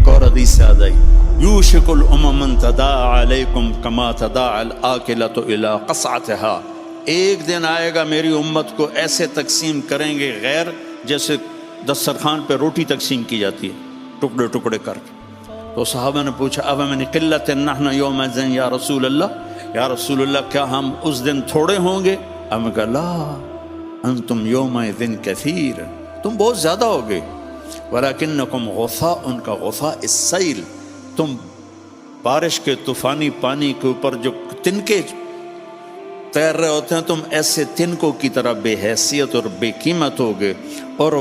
ایک اور حدیث یاد آئی، یوشک الامم ان تداعی علیکم کما تداعی الاکلۃ الی قصعتها، ایک دن آئے گا میری امت کو ایسے تقسیم کریں گے غیر جیسے دسترخوان پہ روٹی تقسیم کی جاتی ہے ٹکڑے ٹکڑے کر کے۔ تو صحابہ نے پوچھا اب من قلت نحن یومئذ یا رسول اللہ، یا رسول اللہ کیا ہم اس دن تھوڑے ہوں گے؟ ہم نے کہا لا انتم یومئذ کثیر، تم بہت زیادہ ہوگے، ولکنکم غثاء، ان کا غثاء السیل، تم بارش کے طوفانی پانی کے اوپر جو تنکے تیر رہے ہوتے ہیں تم ایسے تنکوں کی طرح بے حیثیت اور بے قیمت ہوگے، اور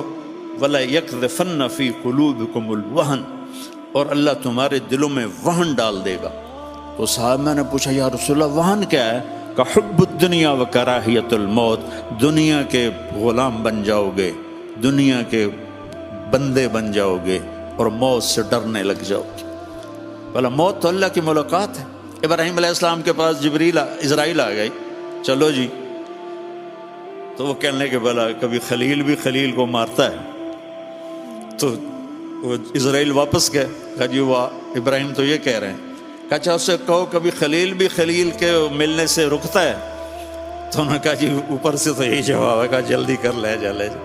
وَلَا يَقْذِفَنَّ فِي قُلُوبِكُمُ الْوَهْنَ، اور اللہ تمہارے دلوں میں وہن ڈال دے گا۔ تو صحابہ نے پوچھا یا رسول اللہ وہن کیا ہے؟ کہ حب الدنیا و کراہیت الموت، دنیا کے غلام بن جاؤ گے، دنیا کے بندے بن جاؤ گے اور موت سے ڈرنے لگ جاؤ گے۔ بھلا موت تو اللہ کی ملاقات ہے۔ ابراہیم علیہ السلام کے پاس اسرائیل آ گئی، چلو جی، تو وہ کہنے کہ بھلا کبھی خلیل بھی خلیل کو مارتا ہے؟ تو وہ اسرائیل واپس گئے، کہا جی وہ ابراہیم تو یہ کہہ رہے ہیں، کہا اچھا اس سے کہو کبھی خلیل بھی خلیل کے ملنے سے رکتا ہے؟ تو انہوں نے کہا جی اوپر سے تو یہی جواب ہے، کہا جلدی کر لے جا لے جا۔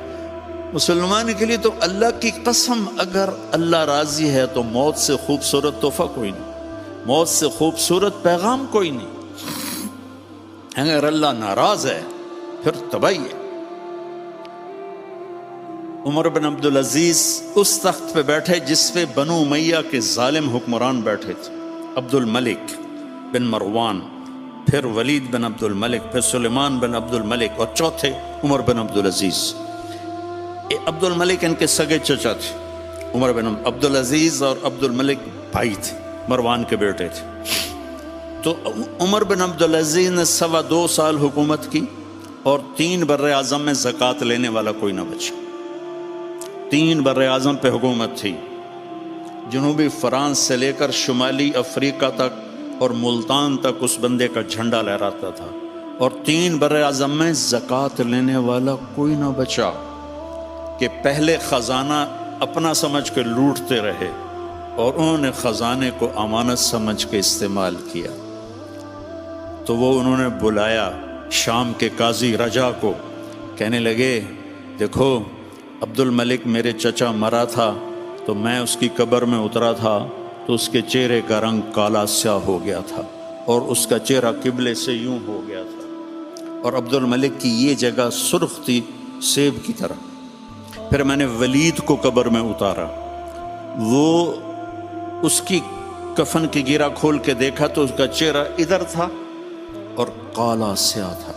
مسلمان کے لیے تو اللہ کی قسم اگر اللہ راضی ہے تو موت سے خوبصورت تحفہ کوئی نہیں، موت سے خوبصورت پیغام کوئی نہیں۔ اگر اللہ ناراض ہے پھر تباہی ہے۔ عمر بن عبدالعزیز اس تخت پہ بیٹھے جس پہ بنو امیہ کے ظالم حکمران بیٹھے تھے، عبد الملک بن مروان، پھر ولید بن عبد الملک، پھر سلیمان بن عبد الملک، اور چوتھے عمر بن عبدالعزیز۔ عبد الملک ان کے سگے چچا تھے، عمر بن عبدالعزیز اور عبد الملک بھائی تھے، مروان کے بیٹے تھے۔ تو عمر بن عبدالعزیز نے 2.25 سال حکومت کی اور 3 بر اعظم میں زکوٰۃ لینے والا کوئی نہ بچا۔ 3 بر اعظم پہ حکومت تھی، جنوبی فرانس سے لے کر شمالی افریقہ تک اور ملتان تک اس بندے کا جھنڈا لہراتا تھا، اور 3 بر اعظم میں زکوٰۃ لینے والا کوئی نہ بچا کہ پہلے خزانہ اپنا سمجھ کے لوٹتے رہے اور انہوں نے خزانے کو امانت سمجھ کے استعمال کیا۔ تو وہ انہوں نے بلایا شام کے قاضی رجا کو، کہنے لگے دیکھو عبد الملک میرے چچا مرا تھا تو میں اس کی قبر میں اترا تھا تو اس کے چہرے کا رنگ کالا سیاہ ہو گیا تھا اور اس کا چہرہ قبلے سے یوں ہو گیا تھا، اور عبد الملک کی یہ جگہ سرخ تھی سیب کی طرح۔ پھر میں نے ولید کو قبر میں اتارا، وہ اس کی کفن کی گیرا کھول کے دیکھا تو اس کا چہرہ ادھر تھا اور کالا سیاہ تھا۔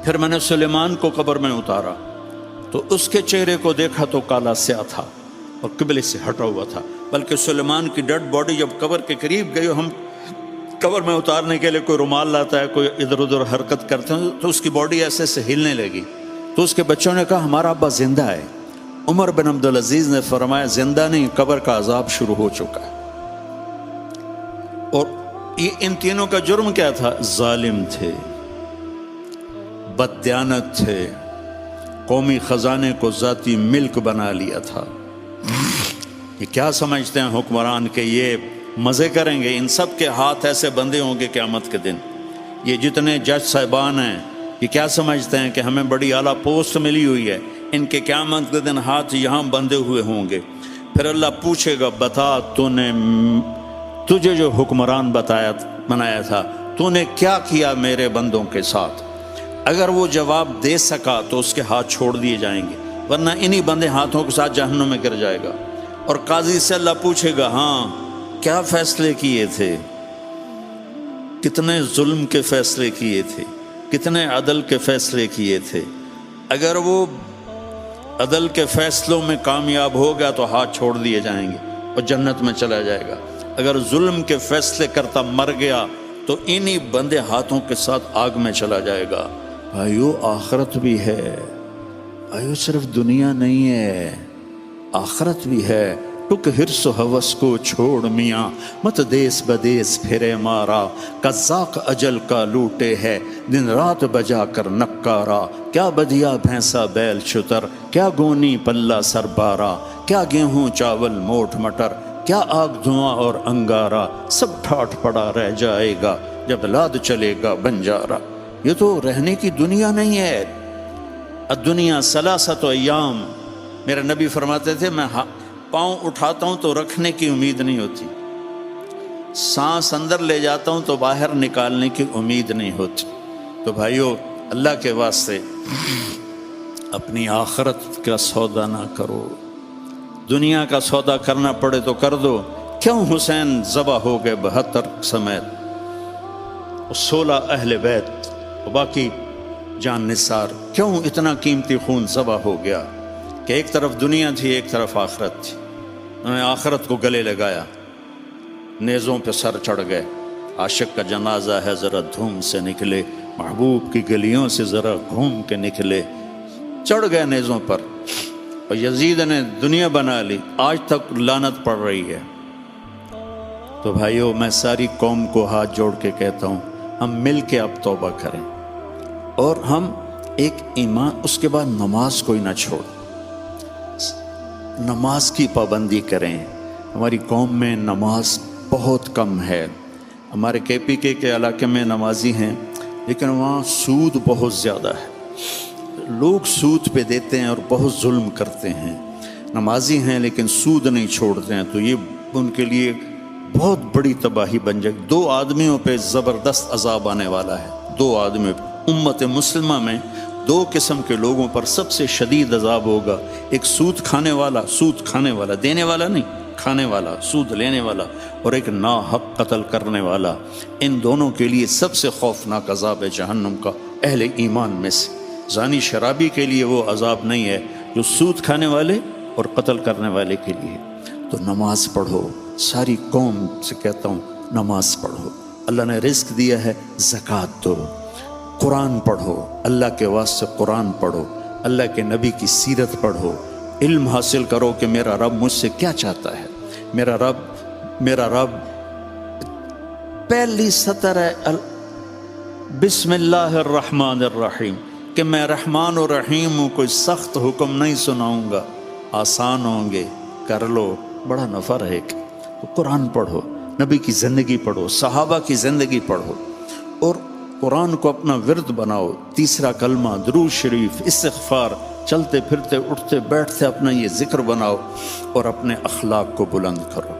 پھر میں نے سلیمان کو قبر میں اتارا تو اس کے چہرے کو دیکھا تو کالا سیاہ تھا اور قبلے سے ہٹا ہوا تھا، بلکہ سلیمان کی ڈیڈ باڈی جب قبر کے قریب گئی، ہم قبر میں اتارنے کے لیے کوئی رومال لاتا ہے، کوئی ادھر ادھر حرکت کرتے ہیں تو اس کی باڈی ایسے سے ہلنے لگی، تو اس کے بچوں نے کہا ہمارا ابا زندہ ہے۔ عمر بن عبدالعزیز نے فرمایا زندہ نہیں، قبر کا عذاب شروع ہو چکا ہے۔ اور ان تینوں کا جرم کیا تھا؟ ظالم تھے، بددیانت تھے، قومی خزانے کو ذاتی ملک بنا لیا تھا۔ یہ کیا سمجھتے ہیں حکمران کہ یہ مزے کریں گے؟ ان سب کے ہاتھ ایسے بندے ہوں گے قیامت کے دن۔ یہ جتنے جج صاحبان ہیں یہ کیا سمجھتے ہیں کہ ہمیں بڑی اعلیٰ پوسٹ ملی ہوئی ہے؟ ان کے قیامت کے دن ہاتھ یہاں بندھے ہوئے ہوں گے۔ پھر اللہ پوچھے گا بتا تجھے جو حکمران بنایا تھا تو نے کیا کیا میرے بندوں کے ساتھ؟ اگر وہ جواب دے سکا تو اس کے ہاتھ چھوڑ دیے جائیں گے، ورنہ انہی بندے ہاتھوں کے ساتھ جہنم میں گر جائے گا۔ اور قاضی سے اللہ پوچھے گا ہاں کیا فیصلے کیے تھے، کتنے ظلم کے فیصلے کیے تھے، کتنے عدل کے فیصلے کیے تھے؟ اگر وہ عدل کے فیصلوں میں کامیاب ہو گیا تو ہاتھ چھوڑ دیے جائیں گے اور جنت میں چلا جائے گا۔ اگر ظلم کے فیصلے کرتا مر گیا تو انہی بندے ہاتھوں کے ساتھ آگ میں چلا جائے گا۔ بھائیو آخرت بھی ہے، بھائیو صرف دنیا نہیں ہے، آخرت بھی ہے۔ ٹک حرص و ہوس کو چھوڑ میاں، مت دیس بدیس پھرے مارا، قزاق اجل کا لوٹے ہے، دن رات بجا کر نکارا، کیا بدیا بھینسا بیل شتر، کیا گونی پلہ سر بارا، کیا گیہوں چاول موٹ مٹر، کیا آگ دھواں اور انگارہ، سب ٹھاٹھ پڑا رہ جائے گا جب لاد چلے گا بنجارہ۔ یہ تو رہنے کی دنیا نہیں ہے۔ الدنیا ثلاثۃ ایام، میرے نبی فرماتے تھے میں پاؤں اٹھاتا ہوں تو رکھنے کی امید نہیں ہوتی، سانس اندر لے جاتا ہوں تو باہر نکالنے کی امید نہیں ہوتی۔ تو بھائیو، اللہ کے واسطے اپنی آخرت کا سودا نہ کرو، دنیا کا سودا کرنا پڑے تو کر دو۔ کیوں حسین ذبح ہو گئے 72 سمیت، 16 اہل بیت اور باقی جان نثار، کیوں اتنا قیمتی خون ذبح ہو گیا؟ کہ ایک طرف دنیا تھی، ایک طرف آخرت تھی۔ انہوں نے آخرت کو گلے لگایا، نیزوں پہ سر چڑھ گئے۔ عاشق کا جنازہ ہے ذرا دھوم سے نکلے، محبوب کی گلیوں سے ذرا گھوم کے نکلے، چڑھ گئے نیزوں پر۔ اور یزید نے دنیا بنا لی، آج تک لعنت پڑ رہی ہے۔ تو بھائیو، میں ساری قوم کو ہاتھ جوڑ کے کہتا ہوں، ہم مل کے اب توبہ کریں، اور ہم ایک ایمان، اس کے بعد نماز کوئی نہ چھوڑ، نماز کی پابندی کریں۔ ہماری قوم میں نماز بہت کم ہے۔ ہمارے KPK کے علاقے میں نمازی ہیں، لیکن وہاں سود بہت زیادہ ہے، لوگ سود پہ دیتے ہیں اور بہت ظلم کرتے ہیں۔ نمازی ہیں لیکن سود نہیں چھوڑتے ہیں، تو یہ ان کے لیے بہت بڑی تباہی بن جائے گی۔ 2 آدمیوں پہ زبردست عذاب آنے والا ہے، 2 آدمیوں پہ۔ امت مسلمہ میں 2 قسم کے لوگوں پر سب سے شدید عذاب ہوگا، ایک سود کھانے والا، دینے والا نہیں، کھانے والا، سود لینے والا، اور ایک ناحق قتل کرنے والا۔ ان دونوں کے لیے سب سے خوفناک عذاب ہے جہنم کا، اہل ایمان میں سے۔ زانی شرابی کے لیے وہ عذاب نہیں ہے جو سود کھانے والے اور قتل کرنے والے کے لیے۔ تو نماز پڑھو، ساری قوم سے کہتا ہوں نماز پڑھو۔ اللہ نے رزق دیا ہے، زکوٰۃ دو، قرآن پڑھو، اللہ کے واسطے قرآن پڑھو، اللہ کے نبی کی سیرت پڑھو، علم حاصل کرو کہ میرا رب مجھ سے کیا چاہتا ہے۔ میرا رب پہلی سطر ہے بسم اللہ الرحمن الرحیم، کہ میں رحمان و رحیم ہوں، کوئی سخت حکم نہیں سناؤں گا، آسان ہوں گے، کر لو، بڑا نفع رہے گا۔ تو قرآن پڑھو، نبی کی زندگی پڑھو، صحابہ کی زندگی پڑھو، اور قرآن کو اپنا ورد بناؤ۔ تیسرا کلمہ، درود شریف، استغفار، چلتے پھرتے اٹھتے بیٹھتے اپنا یہ ذکر بناؤ، اور اپنے اخلاق کو بلند کرو۔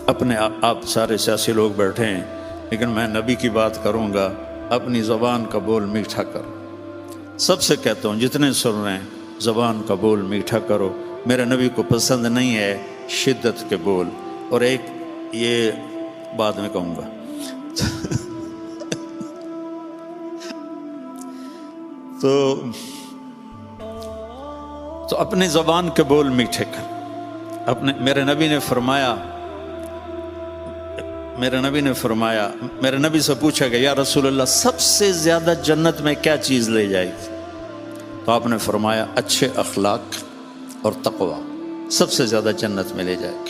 اپنے آپ سارے سیاسی لوگ بیٹھے ہیں، لیکن میں نبی کی بات کروں گا، اپنی زبان کا بول میٹھا کرو۔ سب سے کہتا ہوں، جتنے سن رہے ہیں، زبان کا بول میٹھا کرو۔ میرے نبی کو پسند نہیں ہے شدت کے بول۔ اور ایک یہ بعد میں کہوں گا، تو اپنی زبان کے بول میٹھے کر۔ میرے نبی سے پوچھا گیا، یا رسول اللہ، سب سے زیادہ جنت میں کیا چیز لے جائے گی؟ تو آپ نے فرمایا، اچھے اخلاق اور تقوی سب سے زیادہ جنت میں لے جائے گی۔